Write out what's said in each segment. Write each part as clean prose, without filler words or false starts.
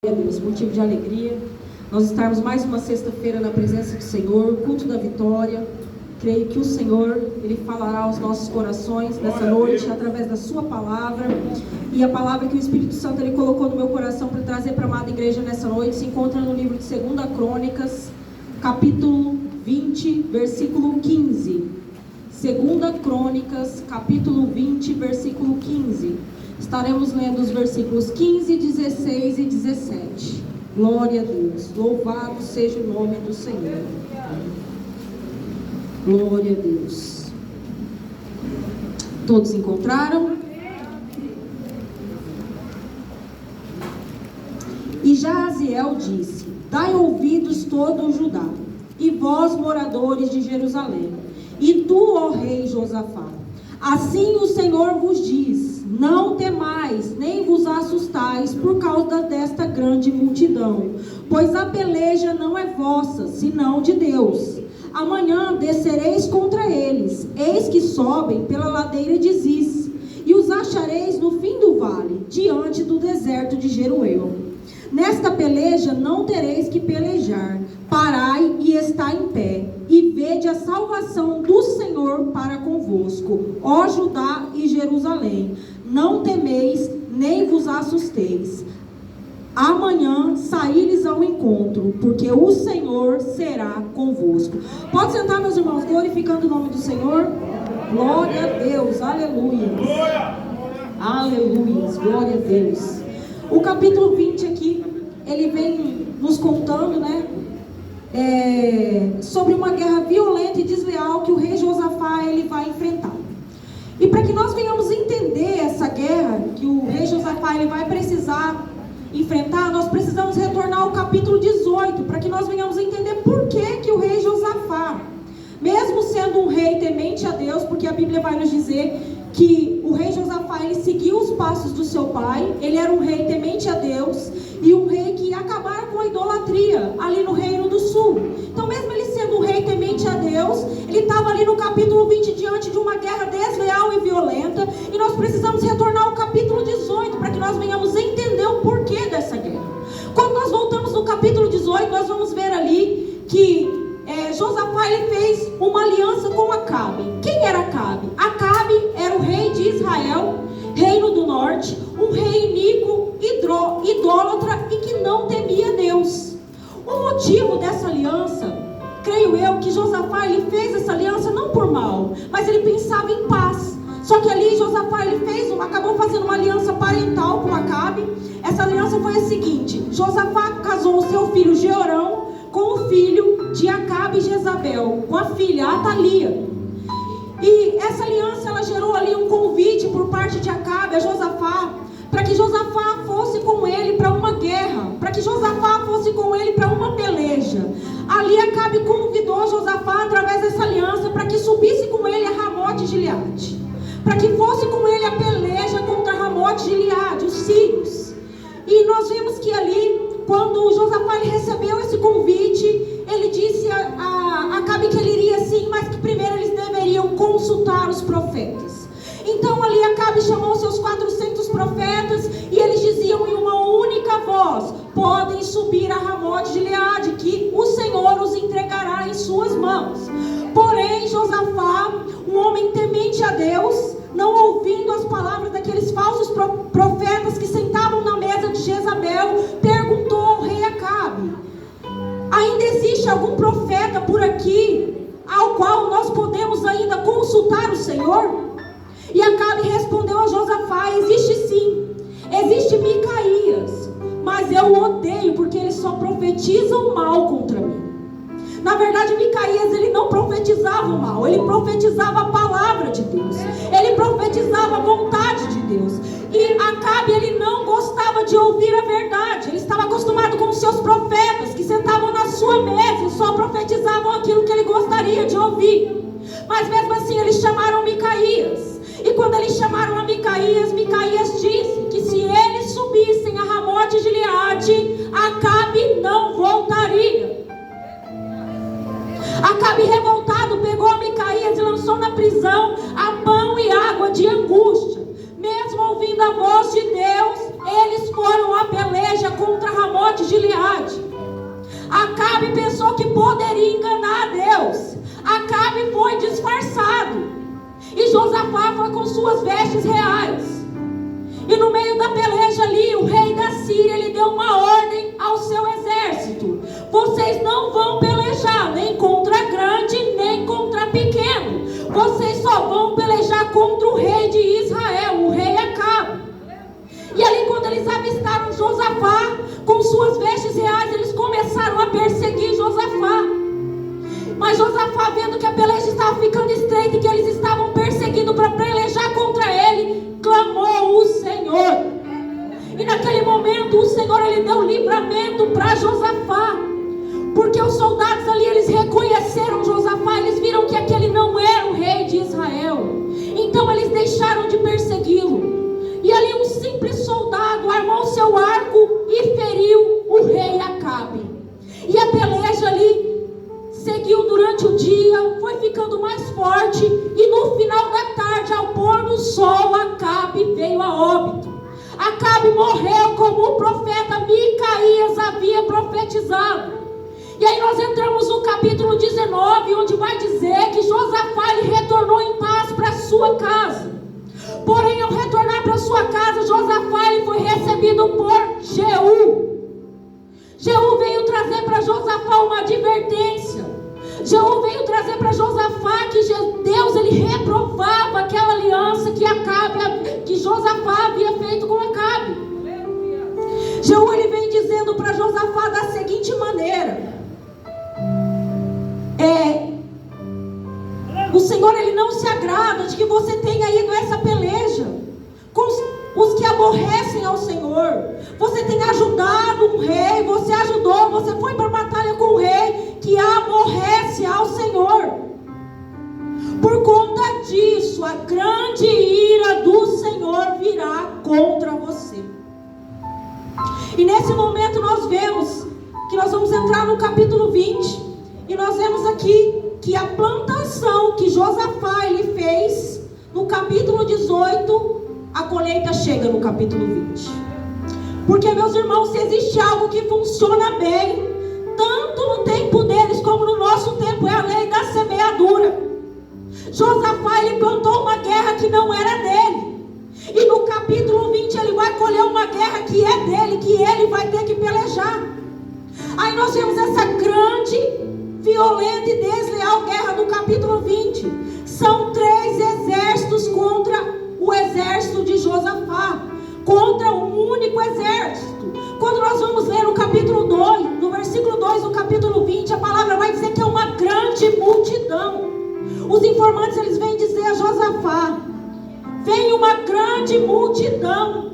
Deus, motivo de alegria, nós estarmos mais uma sexta-feira na presença do Senhor, culto da vitória. Creio que o Senhor, Ele falará aos nossos corações nessa noite, através da sua palavra, e a palavra que o Espírito Santo Ele colocou no meu coração para trazer para a amada igreja nessa noite, se encontra no livro de 2 Crônicas, capítulo 20, versículo 15. 2 Crônicas, capítulo 20, versículo 15. Estaremos lendo os versículos 15, 16 e 17. Glória a Deus. Louvado seja o nome do Senhor. Glória a Deus. Todos encontraram? E Jaziel disse: dai ouvidos todo o Judá, e vós, moradores de Jerusalém, e tu, ó rei Josafá, assim o Senhor vos diz: não temais, nem vos assustais por causa desta grande multidão, pois a peleja não é vossa, senão de Deus. Amanhã descereis contra eles, eis que sobem pela ladeira de Ziz, e os achareis no fim do vale, diante do deserto de Jeruel. Nesta peleja não tereis que pelejar, parai e estai em pé, e vede a salvação do Senhor para convosco, ó Judá e Jerusalém. Não temeis, nem vos assusteis. Amanhã saíres ao encontro, porque o Senhor será convosco. Pode sentar, meus irmãos, glorificando o nome do Senhor. Glória a Deus, aleluia. Aleluia, glória a Deus. O capítulo 20 aqui, ele vem nos contando, né? Sobre uma guerra violenta e desleal que o rei Josafá ele vai enfrentar. E para que nós venhamos entender essa guerra que o rei Josafá ele vai precisar enfrentar, nós precisamos retornar ao capítulo 18, para que nós venhamos entender por que o rei Josafá, mesmo sendo um rei temente a Deus, porque a Bíblia vai nos dizer que o rei Josafá ele seguiu os passos do seu pai, ele era um rei temente a Deus, e um rei que ia acabar com a idolatria ali no reino do sul. Então, mesmo ele sendo um rei temente a Deus, ele estava ali no capítulo 20 diante de uma guerra desleal e violenta, e nós precisamos retornar ao capítulo 18 para que nós venhamos entender o porquê dessa guerra. Quando nós voltamos no capítulo 18, nós vamos ver ali que Josafá ele fez uma aliança com Acabe. Quem era Acabe? Acabe era o rei de Israel, reino do norte, um rei iníquo, idólatra e que não temia Deus. O motivo dessa aliança, creio eu, que Josafá ele fez essa aliança não por mal, mas ele pensava em paz. Só que ali Josafá ele acabou fazendo uma aliança parental com Acabe. Essa aliança foi a seguinte: Josafá casou o seu filho Jeorão com o filho de Acabe e Jezabel, com a filha Atalia. E essa aliança ela gerou ali um convite por parte de Acabe a Josafá, para que Josafá fosse com ele para uma guerra, para que Josafá fosse com ele para uma peleja. Ali Acabe convidou Josafá através dessa aliança para que subisse com ele a Ramote Gileade, para que fosse com ele a peleja contra Ramote Gileade, os sírios. E nós vemos que ali, quando Josafá ele recebeu esse convite, ele disse a Acabe que ele iria sim, mas que primeiro eles deveriam consultar os profetas. Então ali Acabe chamou seus 400 profetas e eles diziam em uma única voz: podem subir a Ramote Gileade, que o Senhor os entregará em suas mãos. Porém Josafá, um homem temente a Deus, não ouvindo as palavras daqueles falsos profetas que sentavam na mesa de Jezabel, perguntou ao rei Acabe: ainda existe algum profeta por aqui ao qual nós podemos ainda consultar o Senhor? E Acabe respondeu a Josafá: existe sim, existe Micaías, mas eu o odeio porque ele só profetiza o mal contra mim. Na verdade, Micaías ele não profetizava o mal, ele profetizava a palavra de Deus, ele profetizava a vontade de Deus. E Acabe ele não gostava de ouvir a verdade, ele estava acostumado com os seus profetas que sentavam na sua mesa e só profetizavam aquilo que ele gostaria de ouvir. Mas mesmo assim eles chamaram Micaías, e quando eles chamaram a Micaías, Micaías disse que se eles subissem a Ramote Gileade, Acabe não voltaria. Acabe revoltado pegou a Micaías e lançou na prisão a pão e água de angústia. Mesmo ouvindo a voz de Deus, eles foram à peleja contra Ramon Gileade. Acabe pensou que poderia enganar a Deus. Acabe foi disfarçado. E Josafá foi com suas vestes reais. E no meio da peleja ali, o rei da Síria, ele deu uma ordem ao seu exército: vocês não vão pelejar nem contra grande, nem contra pequeno. Vocês só vão pelejar contra o rei de Israel, o rei Acabe. E ali, quando eles avistaram Josafá com suas vestes reais, eles começaram a perseguir Josafá. Mas Josafá, vendo que a peleja estava ficando estreita e que eles estavam perseguindo para pelejar contra ele, clamou o Senhor. E naquele momento o Senhor, ele deu livramento para Josafá, porque os soldados ali, eles reconheceram Josafá. Eles viram que aquele não era o rei de Israel. Então eles deixaram de persegui-lo. E ali um simples soldado armou seu arco e feriu o rei Acabe. E a peleja ali seguiu durante o dia, foi ficando mais forte. E no final da tarde, ao pôr do sol, Acabe veio a óbito. Acabe morreu como o profeta Micaías havia profetizado. E aí nós entramos no capítulo 19, onde vai dizer que Josafá, ele retornou em paz para sua casa. Porém, ao retornar para sua casa, Josafá, ele foi recebido por Jeú. Jeú veio trazer para Josafá uma advertência. Jeú veio trazer para Josafá que Deus, ele reprovava aquela aliança que Josafá havia feito com Acabe. Jeú, ele vem dizendo para Josafá da seguinte maneira: o Senhor, ele não se agrada de que você tenha ido a essa peleja com os que aborrecem ao Senhor. Você tem ajudado um rei, você foi para a batalha com o rei que aborrece ao Senhor. Por conta disso, a grande ira do Senhor virá contra você. E nesse momento nós vemos que nós vamos entrar no capítulo 20, e nós vemos aqui que a plantação que Josafá, ele fez no capítulo 18, a colheita chega no capítulo 20. Porque, meus irmãos, se existe algo que funciona bem, tanto no tempo deles como no nosso tempo, é a lei da semeadura. Josafá, ele plantou uma guerra que não era dele, e no capítulo 20 ele vai colher uma guerra que é dele, que ele vai ter que pelejar. Aí nós vemos essa grande, violenta e desleal guerra do capítulo 20. São 3 exércitos contra o exército de Josafá, contra um único exército. Quando nós vamos ler no capítulo 2, no versículo 2 do capítulo 20, a palavra vai dizer que é uma grande multidão. Os informantes, eles vêm dizer a Josafá: vem uma grande multidão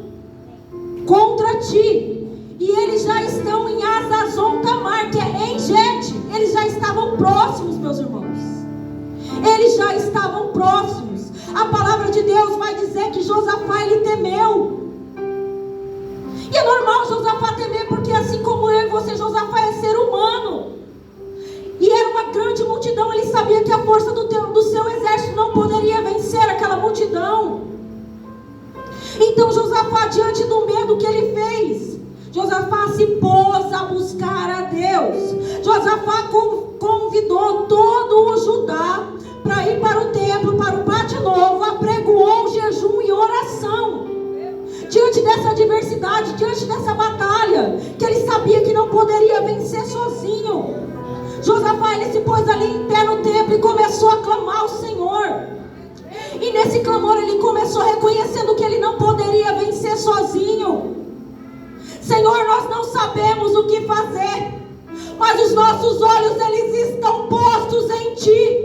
contra ti, e eles já estão em Hazazon Tamar, que é em Gete. Eles já estavam próximos, meus irmãos. Eles já estavam próximos. A palavra de Deus vai dizer que Josafá, ele temeu. E é normal Josafá temer, porque assim como eu e você, Josafá é ser humano. E era uma grande multidão. Ele sabia que a força do seu exército não poderia vencer aquela multidão. Então Josafá, diante do medo que ele fez, Josafá se pôs a buscar a Deus. Josafá convidou todo o Judá para ir para o templo, para o pátio novo, apregoou jejum e oração. Diante dessa adversidade, diante dessa batalha, que ele sabia que não poderia vencer sozinho, Josafá, ele se pôs ali em pé no templo e começou a clamar ao Senhor. E nesse clamor ele começou reconhecendo que ele não poderia vencer sozinho. Senhor, nós não sabemos o que fazer, mas os nossos olhos, eles estão postos em Ti.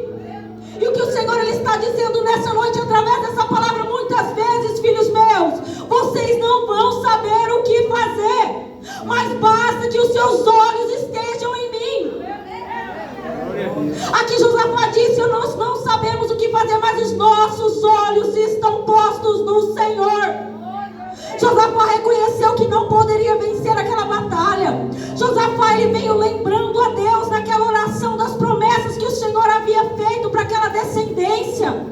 E o que o Senhor, ele está dizendo nessa noite, através dessa palavra, muitas vezes, filhos meus, vocês não vão saber o que fazer, mas basta que os seus olhos estejam em mim. Aqui Josafá disse: nós não sabemos o que fazer, mas os nossos olhos estão postos no Senhor. Josafá reconheceu que não poderia vencer aquela batalha. Josafá, ele veio lembrando a Deus naquela oração das promessas que o Senhor havia feito para aquela descendência.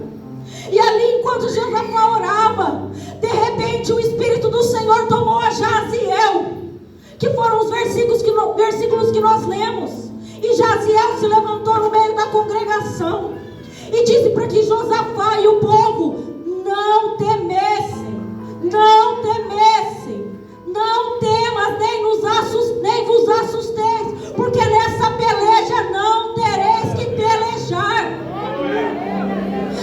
E ali, enquanto Josafá orava, de repente o Espírito do Senhor tomou a Jaziel, que foram os versículos que nós lemos. E Jaziel se levantou no meio da congregação e disse para que Josafá e o povo não temessem, não temessem, não temas, nem vos assusteis, porque nessa peleja não tereis que pelejar.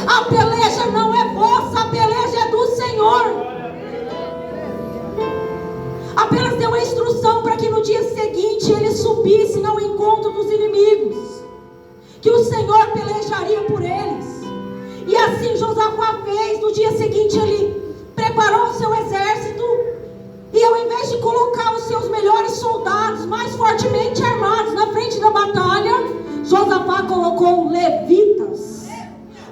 A peleja não é vossa, a peleja é do Senhor. Apenas deu a instrução para que no dia seguinte eles subissem ao encontro dos inimigos, que o Senhor pelejaria por eles. E assim Josafá fez. No dia seguinte ele preparou o seu exército, e ao invés de colocar os seus melhores soldados, mais fortemente armados, na frente da batalha, Josafá colocou levitas,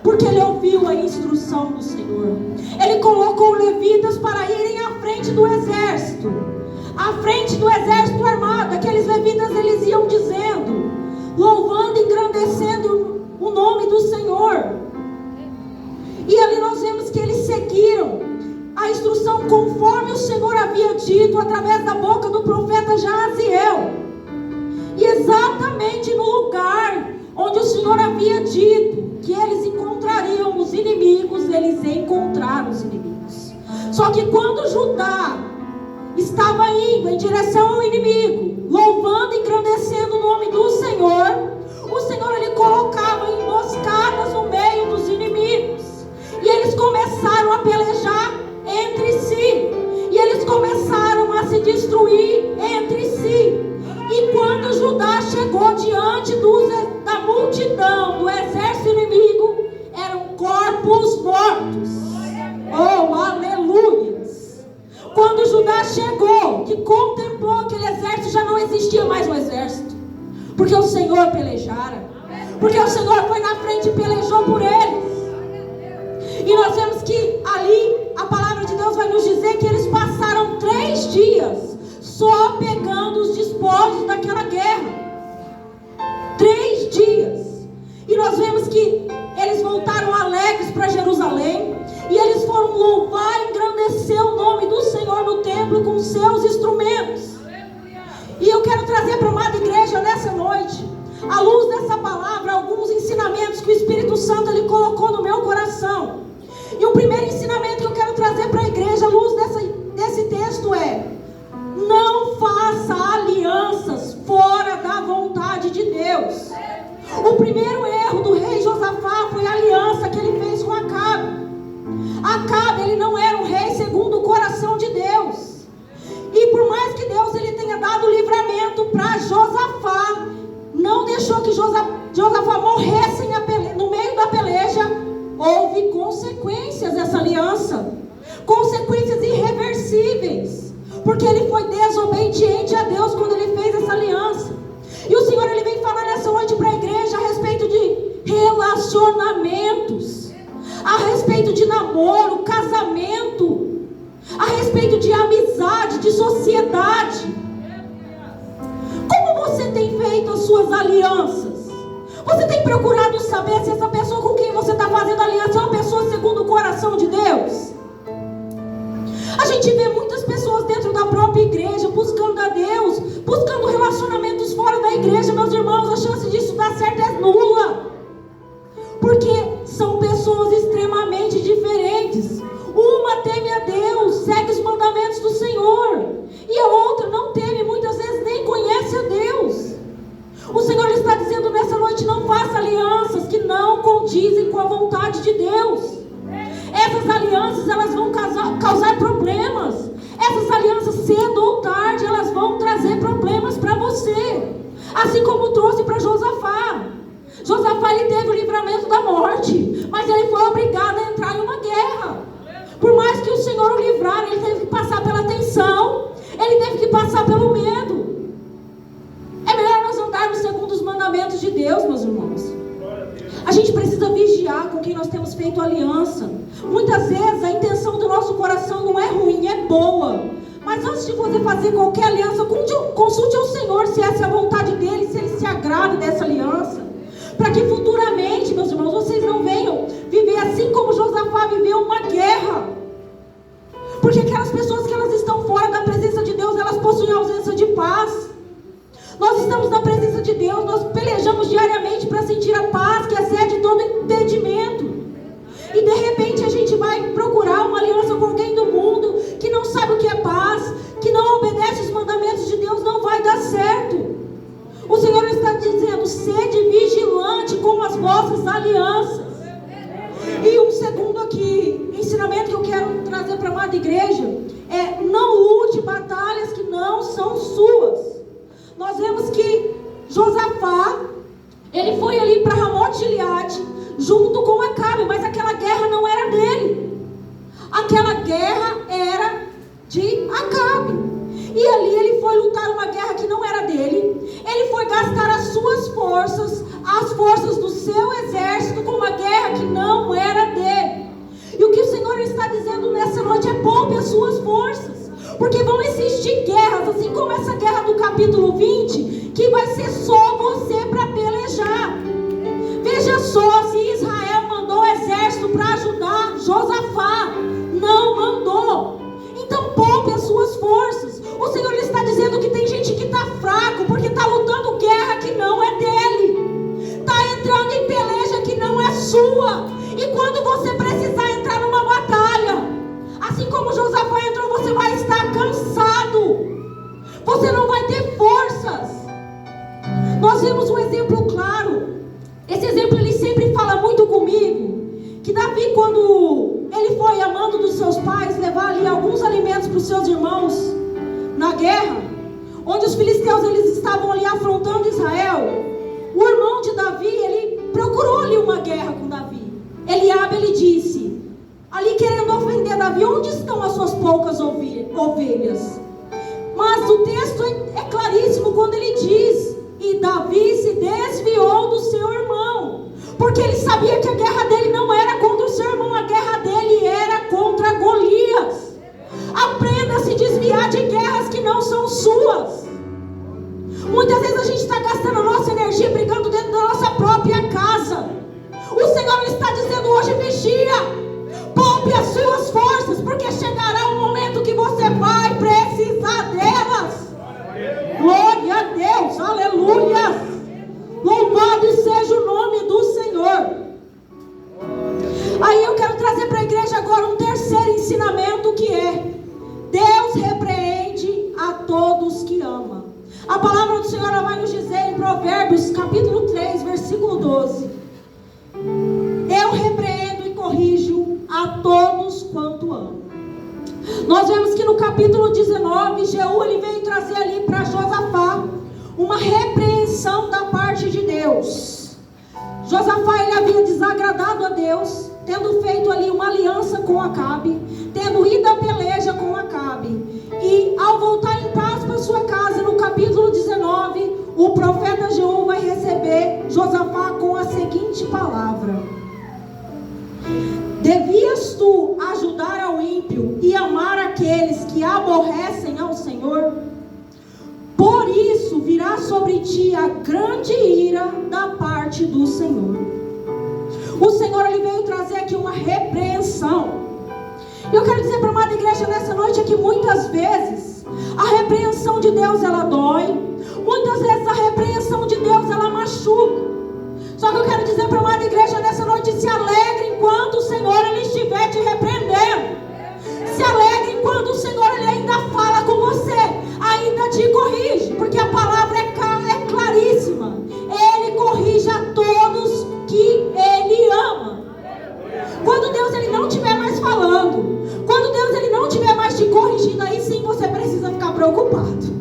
porque ele ouviu a instrução do Senhor. Ele colocou levitas para irem à frente do exército, à frente do exército armado. Aqueles levitas, eles iam dizendo, louvando e engrandecendo o nome do Senhor. E ali nós vemos que eles seguiram a instrução conforme o Senhor havia dito através da boca do profeta Jaziel. E exatamente no lugar onde o Senhor havia dito que eles encontrariam os inimigos, eles encontraram os inimigos. Só que quando Judá estava indo em direção ao inimigo, louvando e engrandecendo o nome do Senhor, o Senhor ele colocava emboscadas no meio dos inimigos, e eles começaram a pelejar entre si, e eles começaram a se destruir entre si. E quando Judá chegou diante da multidão, do exército inimigo, eram corpos mortos. Oh, aleluias! Quando Judá chegou, que contemplou aquele exército, já não existia mais um exército, porque o Senhor pelejara, porque o Senhor foi na frente e pelejou por eles. E nós vemos que ali a palavra de Deus vai nos dizer que eles passaram 3 dias só pegando os despojos daquela guerra. 3 dias. E nós vemos que eles voltaram alegres para Jerusalém, e eles foram louvar e engrandecer o nome do Senhor no templo com seus instrumentos. E eu quero trazer para a amada igreja nessa noite, à luz dessa palavra, alguns ensinamentos que o Espírito Santo ele colocou no meu coração. E o primeiro ensinamento que eu quero trazer para a igreja à luz desse texto é: não faça alianças fora da vontade de Deus. O primeiro erro do rei Josafá foi a aliança que ele fez com Acabe. Acabe, ele não era um rei segundo o coração de Deus. E por mais que Deus ele tenha dado livramento para Josafá, não deixou que Josafá morresse no meio da peleja. Houve consequências dessa aliança, consequências irreversíveis, porque ele foi desobediente a Deus quando ele fez essa aliança. E o Senhor ele vem falar nessa noite para a igreja a respeito de relacionamentos, a respeito de namoro, casamento, a respeito de amizade, de sociedade. Como você tem feito as suas alianças? Você tem procurado saber se essa pessoa com quem você está fazendo aliança é uma pessoa segundo o coração de Deus? A gente vê muitas pessoas dentro da própria igreja buscando a Deus, buscando relacionamentos fora da igreja. Meus irmãos, a chance disso dar certo é nula, porque são pessoas extremamente diferentes. Uma teme a Deus, segue os mandamentos do Senhor, e a outra não teme, muitas vezes nem conhece a Deus. O Senhor está dizendo nessa noite: não faça alianças que não condizem com a vontade de Deus. Essas alianças, elas vão causar problemas. Essas alianças, cedo ou tarde, elas vão trazer problemas para você. Assim como trouxe para Josafá. Josafá, ele teve o livramento da morte, mas ele foi obrigado a entrar em uma guerra. Por mais que o Senhor o livrara, ele teve que passar pela tensão, ele teve que passar pelo medo. É melhor nós andarmos segundo os mandamentos de Deus, meus irmãos. A gente precisa vigiar com quem nós temos feito aliança. Muitas vezes a intenção do nosso coração não é ruim, é boa. Mas antes de você fazer qualquer aliança, consulte ao Senhor se essa é a vontade dele, se ele se agrada dessa aliança. Para que futuramente, meus irmãos, vocês não venham viver assim como Josafá viveu uma guerra. Porque aquelas pessoas que elas estão fora da presença de Deus, elas possuem ausência de paz. Nós estamos na presença de Deus, nós pelejamos diariamente para sentir a paz que excede todo entendimento. E de repente a gente vai procurar uma aliança com alguém do mundo que não sabe o que é paz, que não obedece os mandamentos de Deus, não vai dar certo. O Senhor está dizendo: sede vigilante com as vossas alianças. E um segundo aqui, ensinamento que eu quero trazer para a amada igreja é: não lute batalhas que não são suas. Nós vemos que Josafá, ele foi ali para Ramote Gileade junto com Acabe, mas aquela guerra não era dele. Aquela guerra era de Acabe. E ali ele foi lutar uma guerra que não era dele. Ele foi gastar as suas forças, as forças do seu exército, com uma guerra que não era dele. E o que o Senhor está dizendo nessa noite é: poupe as suas forças, porque vão existir guerras, assim como essa guerra do capítulo 20, que vai ser só você para pelejar. Veja só, se Israel mandou exército para ajudar Josafá, não mandou. Então poupe as suas forças. O Senhor está dizendo que tem gente que está fraco, porque está lutando guerra que não é dele, está entrando em peleja que não é sua. E quando você precisar entrar numa batalha, assim como Josafá entrou, você vai estar cansado, você não vai ter forças. Nós vimos um exemplo claro. Esse exemplo ele sempre fala muito comigo, que Davi, quando ele foi a mando dos seus pais levar ali alguns alimentos para os seus irmãos na guerra, onde os filisteus eles estavam ali afrontando Israel, o irmão de Davi, ele procurou ali uma guerra com Davi. Eliabe, ele disse, ali querendo ofender Davi: onde estão as suas poucas ovelhas? Mas o texto é claríssimo quando ele diz: e Davi se desviou do seu irmão, porque ele sabia que a guerra dele não era contra o seu irmão, a guerra dele era contra Golias. Aprenda a se desviar de guerras que não são suas. Muitas vezes a gente está gastando a nossa energia brigando dentro da nossa própria casa. O Senhor está dizendo hoje: vigia, poupe as suas forças, porque chegará um momento que você vai precisar delas. Glória a Deus, aleluia. Louvado seja o nome do Senhor. Aí eu quero trazer para a igreja agora um terceiro ensinamento, que é: Deus repreende a todos que ama. A palavra do Senhor vai nos dizer em Provérbios capítulo 3, versículo 12: eu repreendo e corrijo a todos quanto amo. Nós vemos que no capítulo 19, Jeú ele veio trazer ali para Josafá uma repreensão da parte de Deus. Josafá ele havia desagradado a Deus, tendo feito ali uma aliança com Acabe, tendo ido à peleja com Acabe. E ao voltar em paz para sua casa, no capítulo 19, o profeta Jeú vai receber Josafá com a seguinte palavra: devias tu ajudar ao ímpio e amar aqueles que aborrecem ao Senhor? Por isso virá sobre ti a grande ira da parte do Senhor. O Senhor ele veio trazer aqui uma repreensão. Eu quero dizer para a amada igreja nessa noite é que muitas vezes a repreensão de Deus ela dói, muitas vezes a repreensão de Deus ela machuca. Só que eu quero dizer para a amada igreja nessa noite: se alegre enquanto o Senhor ele estiver te repreendendo. Se alegre enquanto o Senhor ele ainda fala com você, ainda te corrige, porque a palavra é claríssima. Ele corrige a todos que ele ama. Quando Deus ele não estiver mais falando, quando Deus ele não estiver mais te corrigindo, aí sim você precisa ficar preocupado.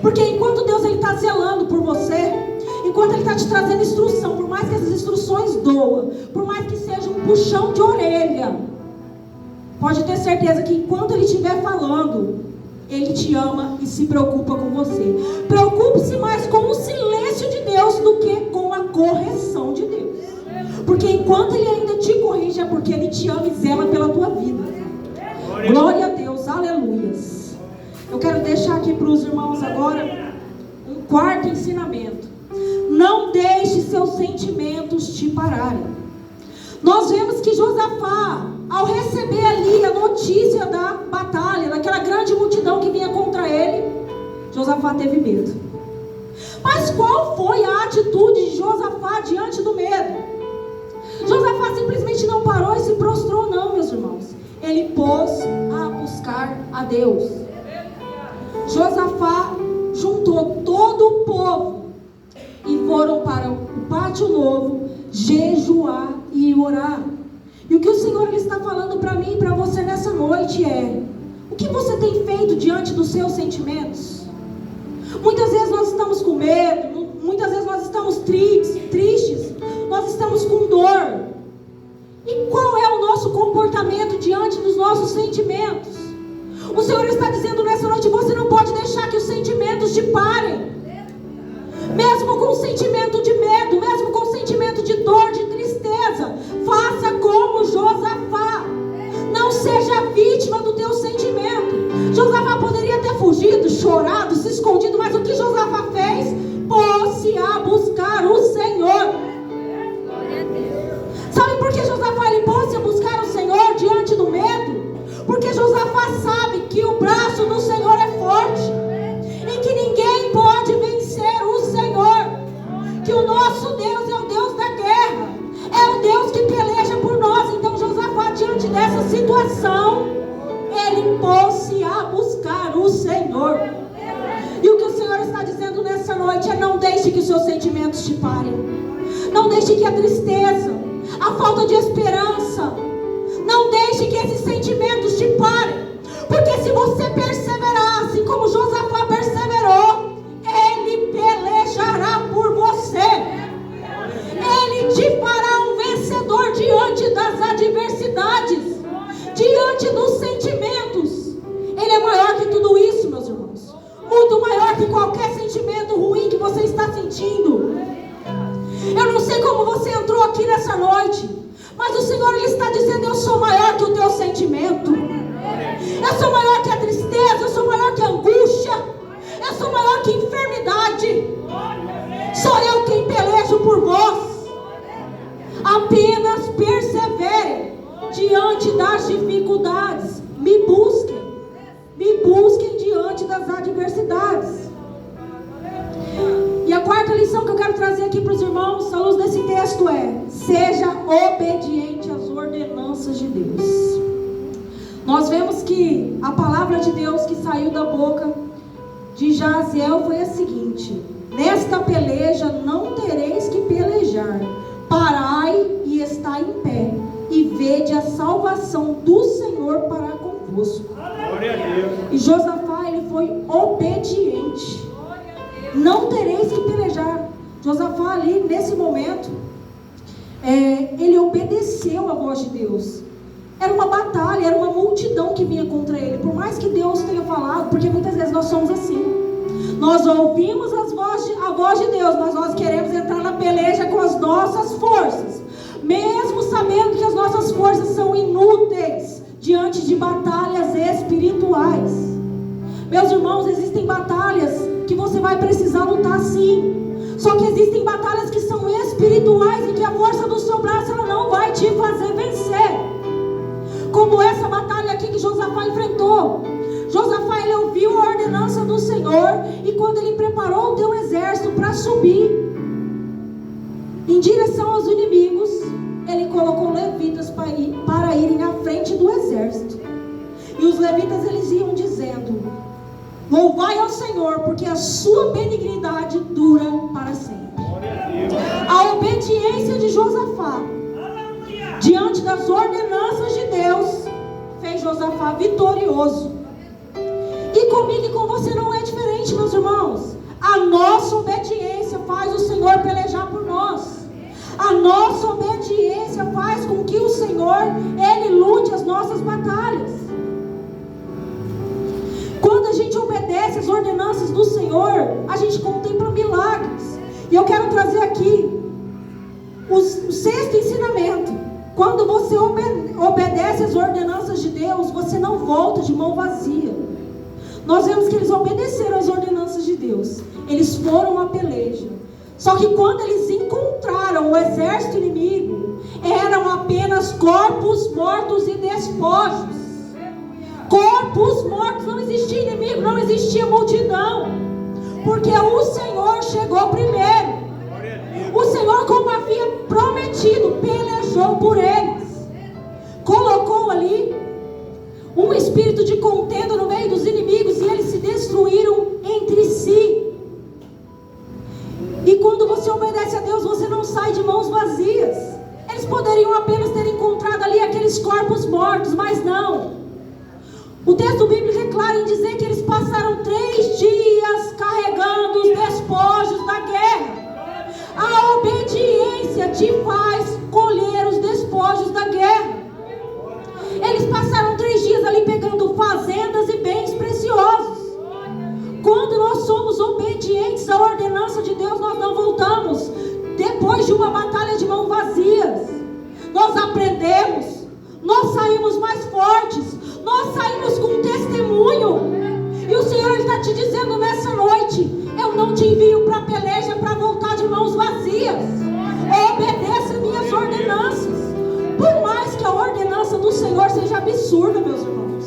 Porque enquanto Deus ele está zelando por você, enquanto ele está te trazendo instrução, por mais que essas instruções doam, por mais que seja um puxão de orelha, pode ter certeza que enquanto ele estiver falando, ele te ama e se preocupa com você. Preocupe-se mais com o silêncio de Deus do que com a correção de Deus. Porque enquanto ele ainda te corrige, é porque ele te ama e zela pela tua vida. Glória a Deus, aleluias. Eu quero deixar aqui para os irmãos agora um quarto ensinamento: não deixe seus sentimentos te pararem. Nós vemos que Josafá, ao receber ali a notícia da batalha, daquela grande multidão que vinha contra ele, Josafá teve medo. Mas qual foi a atitude de Josafá diante do medo? Josafá simplesmente não parou e se prostrou, não, meus irmãos. Ele pôs a buscar a Deus. Josafá juntou todo o povo e foram para o pátio novo jejuar e orar. E o que o Senhor ele está falando para mim e para você nessa noite é: o que você tem feito diante dos seus sentimentos? Muitas vezes nós estamos com medo, muitas vezes nós estamos tristes, nós estamos com dor. E qual é o nosso comportamento diante dos nossos sentimentos? O Senhor está dizendo nessa noite: você não pode deixar que os sentimentos te parem. Mesmo com sentimento de medo, mesmo com sentimento de dor, de tristeza, faça como Josafá. Não seja vítima do teu sentimento. Josafá poderia ter fugido, chorado, se escondido, mas o que Josafá fez? Pôs-se a buscar o Senhor. Sabe por que Josafá ele pôs-se a buscar o Senhor diante do medo? Porque Josafá sabe que o braço do Senhor é forte e que ninguém pode vencer o Senhor. Que o nosso Deus é o Deus da guerra, é o Deus que peleja por nós. Então Josafá, diante dessa situação, ele pôs-se a buscar o Senhor. E o que o Senhor está dizendo nessa noite é: não deixe que os seus sentimentos te parem. Não deixe que a tristeza, a falta de esperança, não deixe que esses sentimentos te parem. Porque se você perseverar, assim como Josafá perseverou, ele pelejará por você. Ele te fará um vencedor diante das adversidades, diante dos sentimentos. Ele é maior que tudo isso, meus irmãos. Muito maior que qualquer sentimento ruim que você está sentindo. Eu não sei como você entrou aqui nessa noite, mas o Senhor ele está dizendo: eu sou maior que o teu sentimento. Eu sou maior que a tristeza, eu sou maior que a angústia, eu sou maior que a enfermidade. Sou eu quem pelejo por vós. Apenas perseverem diante das dificuldades. Me busquem diante das adversidades. E a quarta lição que eu quero trazer aqui para os irmãos, à luz desse texto, é: seja obediente às ordenanças de Deus. Nós vemos que a palavra de Deus que saiu da boca de Jaziel foi a seguinte: nesta peleja não tereis que pelejar, parai e estai em pé, e vede a salvação do Senhor para convosco. Glória a Deus. E Josafá ele foi obediente. Não tereis que pelejar. Josafá ali nesse momento, ele obedeceu a voz de Deus. Era uma batalha, era uma multidão que vinha contra ele. Por mais que Deus tenha falado, porque muitas vezes nós somos assim. Nós ouvimos a voz de Deus, mas nós queremos entrar na peleja com as nossas forças, mesmo sabendo que as nossas forças são inúteis diante de batalhas espirituais. Meus irmãos, existem batalhas que você vai precisar lutar sim. Só que existem batalhas que são espirituais e que a força do seu braço ela não vai te fazer vencer. Como essa batalha aqui que Josafá enfrentou. Josafá ele ouviu a ordenança do Senhor, e quando ele preparou o teu exército para subir em direção aos inimigos, ele colocou levitas para irem à frente do exército. E os levitas eles iam dizendo: louvai ao Senhor, porque a sua benignidade dura para sempre. A obediência de Josafá diante das ordenanças de Deus fez Josafá vitorioso. E comigo e com você não é diferente, meus irmãos. A nossa obediência faz o Senhor pelejar por nós. A nossa obediência faz com que o Senhor ele lute as nossas batalhas. Quando a gente obedece às ordenanças do Senhor, a gente contempla milagres. E eu quero trazer aqui o sexto ensinamento. Quando você obedece às ordenanças de Deus, você não volta de mão vazia. Nós vemos que eles obedeceram às ordenanças de Deus. Eles foram à peleja. Só que quando eles encontraram o exército inimigo, eram apenas corpos mortos e despojos. Corpos mortos, não existia inimigo, não existia multidão. porque o Senhor chegou primeiro. O Senhor, como havia prometido, pelejou por eles. Colocou ali um espírito de contenda no meio dos inimigos e eles se destruíram entre si. E quando você obedece a Deus, você não sai de mãos vazias. Eles poderiam apenas ter encontrado ali aqueles corpos mortos, mas não. O texto bíblico é claro em dizer que eles passaram 3 dias carregando os despojos da guerra. A obediência te faz colher os despojos da guerra. Eles passaram 3 dias ali pegando fazendas e bens preciosos. Quando nós somos obedientes à ordenança de Deus, nós não voltamos depois de uma batalha de mãos vazias. Nós aprendemos, nós saímos mais fortes, nós saímos com um testemunho. E o Senhor está te dizendo nessa noite: eu não te envio para a peleja para voltar de mãos vazias. Obedeça minhas ordenanças. Por mais que a ordenança do Senhor seja absurda, meus irmãos,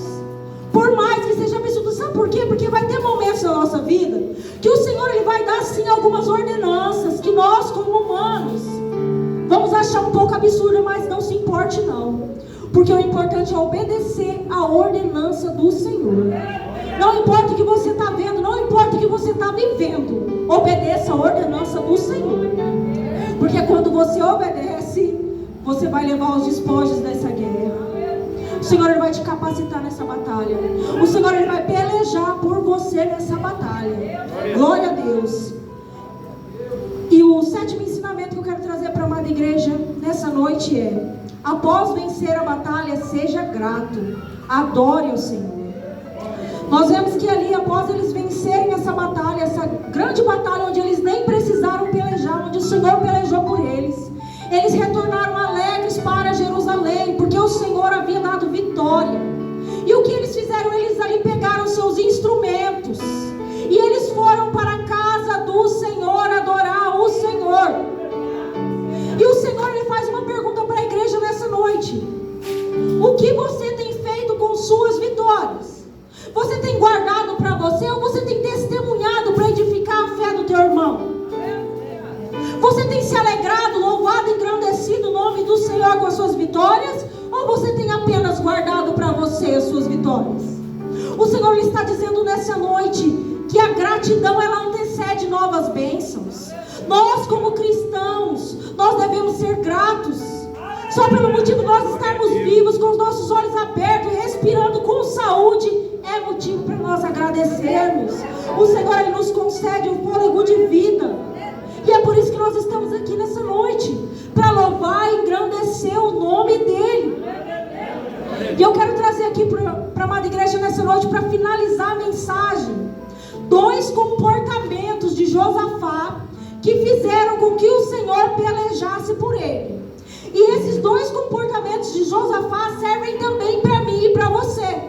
por mais que seja absurda, sabe por quê? Porque vai ter momentos na nossa vida que o Senhor ele vai dar sim algumas ordenanças que nós como humanos vamos achar um pouco absurda, mas não se importe não, porque o importante é obedecer a ordenança do Senhor. Não importa o que você está vendo, não importa o que você está vivendo, obedeça a ordenança do Senhor, porque quando você obedece, você vai levar os despojos dessa guerra. O Senhor ele vai te capacitar nessa batalha. O Senhor ele vai pelejar por você nessa batalha. Glória a Deus. E o 7º ensinamento que eu quero trazer para a amada igreja nessa noite é: após vencer a batalha, seja grato, adore o Senhor. Nós vemos que ali, após eles vencerem essa batalha, essa grande batalha onde eles nem precisaram pelejar, onde o Senhor pelejou por eles, eles retornaram alegres para Jerusalém, porque o Senhor havia dado vitória. E o que eles fizeram? Eles ali pegaram seus instrumentos e eles foram para a casa do Senhor adorar o Senhor. E o Senhor ele faz uma pergunta para a igreja nessa noite: o que você tem feito com suas vitórias? Você tem guardado para você ou você tem testemunhado para edificar a fé do teu irmão? Você tem se alegrado, louvado e engrandecido o nome do Senhor com as suas vitórias? Ou você tem apenas guardado para você as suas vitórias? O Senhor está dizendo nessa noite que a gratidão ela antecede novas bênçãos. Nós como cristãos, nós devemos ser gratos. Só pelo motivo de nós estarmos vivos, com os nossos olhos abertos e respirando com saúde, é motivo para nós agradecermos. O Senhor ele nos concede um fôlego de vida. E é por isso que nós estamos aqui nessa noite, para louvar e engrandecer o nome dEle. E eu quero trazer aqui para a amada igreja nessa noite, para finalizar a mensagem, 2 comportamentos de Josafá que fizeram com que o Senhor pelejasse por ele. E esses 2 comportamentos de Josafá servem também para mim e para você.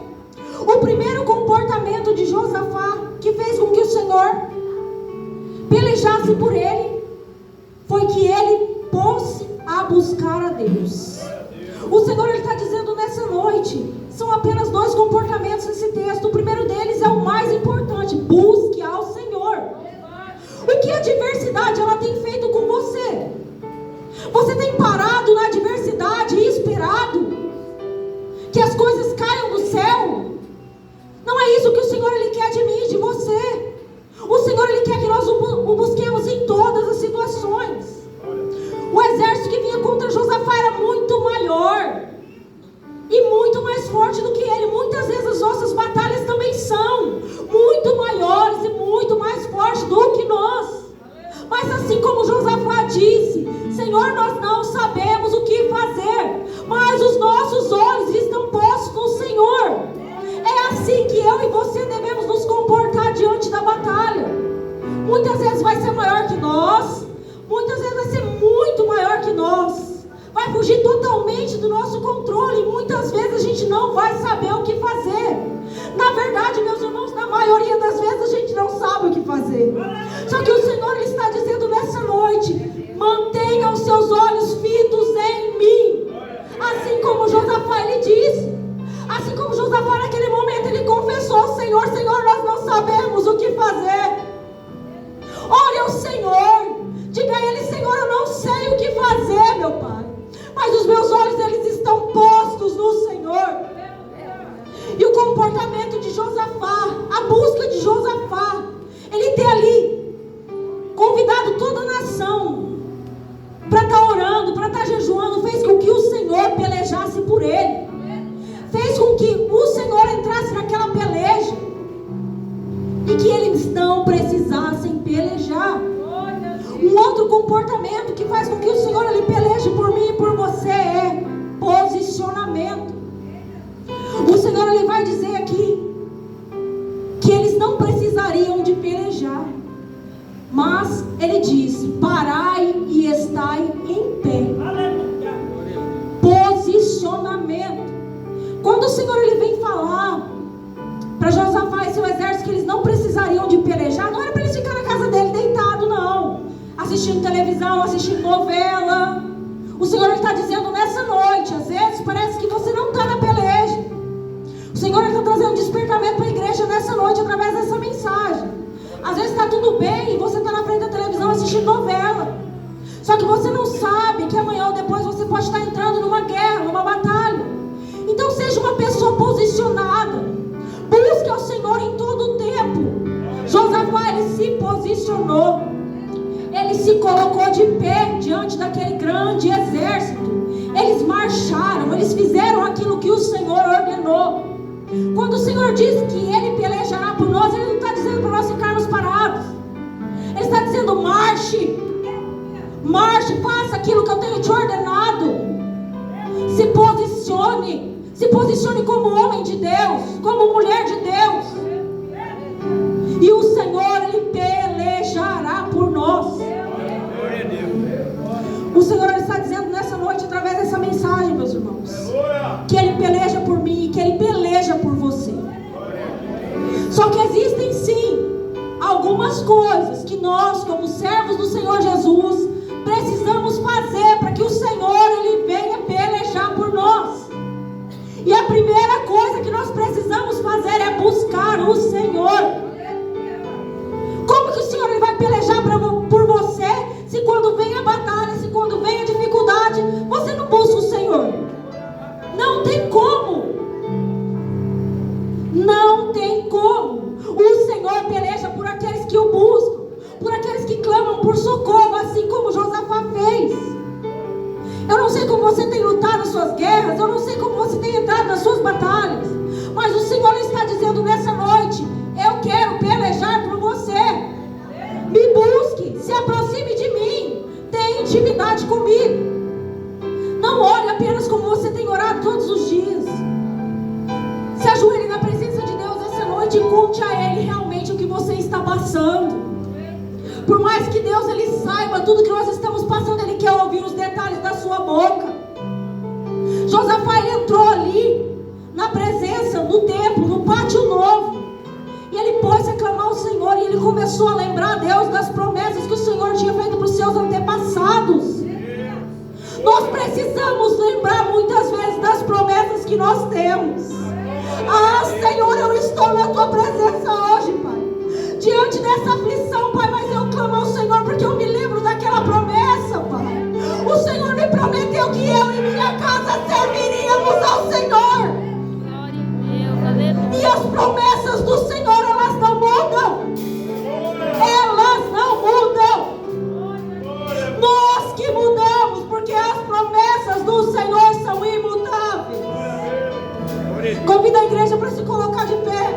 O primeiro comportamento de Josafá que fez com que o Senhor pelejasse por ele foi que ele pôs-se a buscar a Deus. O Senhor está dizendo nessa noite, são apenas 2 comportamentos nesse texto. O primeiro deles é o mais importante: busque ao Senhor. O que a adversidade ela tem feito com você? Você tem parado na adversidade e esperado que as coisas caiam do céu? Não é isso que o Senhor ele quer de mim e de você. O Senhor ele quer que nós o busquemos em todas as situações. O exército que vinha contra Josafá era muito maior e muito mais forte do que ele. Muitas vezes as nossas batalhas também são muito maiores e muito mais fortes do que nós. Mas assim como Josafá disse: Senhor, nós não sabemos o que fazer, mas os nossos olhos estão postos no Senhor. É assim que eu e você devemos nos comportar diante da batalha. Muitas vezes vai ser maior que nós, muitas vezes vai ser muito maior que nós, vai fugir totalmente do nosso controle, e muitas vezes a gente não vai saber o que fazer. Na verdade, meus irmãos, na maioria das vezes a gente não sabe o que fazer. Só que o Senhor ele está dizendo nessa noite: mantenha os seus olhos fitos em mim. Assim como Josafá ele disse, assim como Josafá naquele momento ele confessou: Senhor, nós não sabemos o que fazer. ao Senhor. Diga a Ele: Senhor, eu não sei o que fazer, meu Pai, mas os meus olhos, eles estão postos no Senhor. E o comportamento de Josafá, a busca de Josafá, ele ter ali convidado toda a nação para estar orando, para estar jejuando, fez com que o Senhor pelejasse por ele, fez com que o Senhor entrasse naquela peleja e que eles não precisassem pelejar. Um outro comportamento que faz com que o Senhor ele peleje por mim e por você é posicionamento. O Senhor ele vai dizer aqui que eles não precisariam de pelejar, mas ele diz: parai e estai em pé. Posicionamento. Quando o Senhor ele vem falar para Josafá e seu exército que eles não precisariam de pelejar, não era para eles ficarem na casa dele deitado, não, assistindo televisão, assistindo novela. O Senhor está dizendo nessa noite, às vezes parece que você não está na peleja. O Senhor está trazendo despertamento para a igreja nessa noite através dessa mensagem. Às vezes está tudo bem e você está na frente da televisão assistindo novela, só que você não sabe que amanhã ou depois você pode estar entrando numa guerra, numa batalha. Então seja uma pessoa posicionada, busque ao Senhor em todo o tempo. Josafá ele se posicionou, ele se colocou de pé diante daquele grande exército. Eles marcharam, eles fizeram aquilo que o Senhor ordenou. Quando o Senhor diz que Ele pelejará por nós, Ele não está dizendo para nós ficarmos parados. Ele está dizendo: marche, marche, faça aquilo que eu tenho te ordenado. Se posicione como homem de Deus, como mulher de Deus. E o Senhor, Ele pelejará por nós. O Senhor ele está dizendo nessa noite, através dessa mensagem, meus irmãos, que Ele peleja por mim e que Ele peleja por você. Só que existem sim algumas coisas que nós, como servos do Senhor Jesus, precisamos fazer para que o Senhor ele venha pelejar por nós. E a primeira coisa que nós precisamos fazer é buscar o Senhor. Como que o Senhor ele vai pelejar por você se quando vem a batalha, se quando vem a dificuldade, você não busca o Senhor? Não tem como. Não tem como. O Senhor peleja por aqueles que o buscam, por aqueles que clamam por socorro, assim como Josafá fez. Eu não sei como você tem lutado as suas guerras, eu não sei como você tem entrado nas suas batalhas, mas o Senhor está dizendo nessa noite: eu quero pelejar por você. Me busque, se aproxime de mim, tenha intimidade comigo. Não ore apenas como você tem orado todos os dias. Se ajoelhe na presença de Deus essa noite e conte a Ele realmente o que você está passando. Por mais que Deus ele saiba tudo que nós estamos passando, Ele quer ouvir os detalhes da sua boca. Josafá ele entrou ali na presença, no templo, no pátio novo, e ele pôs-se a clamar ao Senhor, e ele começou a lembrar a Deus das promessas que o Senhor tinha feito para os seus antepassados. Nós precisamos lembrar muitas vezes das promessas que nós temos. Ah, Senhor, eu estou na Tua presença hoje, Pai, diante dessa aflição, Pai, mas eu clamo ao Senhor porque eu me lembro daquela promessa, Pai. O Senhor me prometeu que eu e minha casa serviríamos ao Senhor. E as promessas do Senhor, elas não mudam. Elas não mudam. Nós que mudamos, porque as promessas do Senhor são imutáveis. Convido a igreja para se colocar de pé.